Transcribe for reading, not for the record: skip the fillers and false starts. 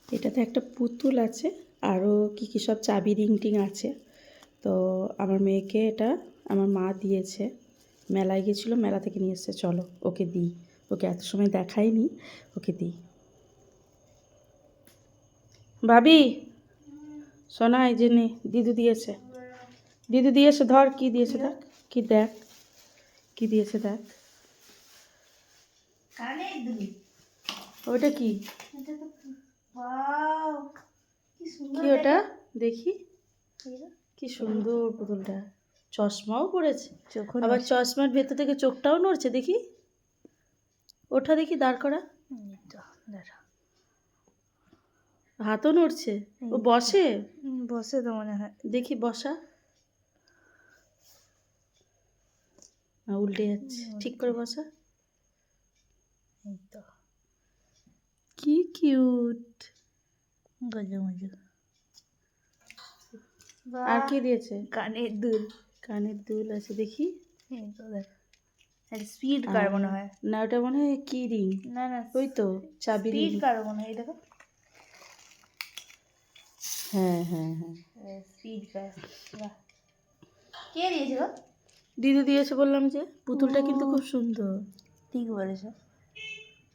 এটাতে একটা পুতুল আছে, আরও কী কী সব চাবি রিং টিং আছে। তো আমার মেয়েকে এটা আমার মা দিয়েছে, মেলায় গেছিলো, মেলা থেকে নিয়ে এসেছে। চলো ওকে দিই, ওকে এত সময় দেখাইনি, ওকে দিই। ভাবি সোনা, এই যে নে, দিদু দিয়েছে, দিদু দিয়েছে, ধর কি দিয়েছে দেখ, কি দেখ কি দিয়েছে দেখ। ওটা কি, কি ওটা দেখি, কি সুন্দর পুতুলটা। চশমাও পড়েছে, আবার চশমার ভেতর থেকে চোখটাও নড়ছে, দেখি ওঠা দেখি, দাঁড় করা, হাতও নড়ছে। ও বসে বসে তো মনে হয়, দেখি বসা, উল্টে যাচ্ছে, ঠিক করে বসা। এই তো কি কিউট। গজু মজু। আর কি দিয়েছে? কানের দুল, কানের দুল আছে, দেখি। এই তো দেখ, স্পিড কার মনে হয়, না ওটা মনে হয় কি রিং, না না ওই তো চাবি রিং। স্পিড কার মনে হয়, দেখো। হ্যাঁ হ্যাঁ হ্যাঁ, স্পিড কার। বাহ, কে দিয়েছে গো? দিদি দিয়েছে বললাম যে, পুতুলটা কিন্তু খুব সুন্দর। ঠিক বলেছো।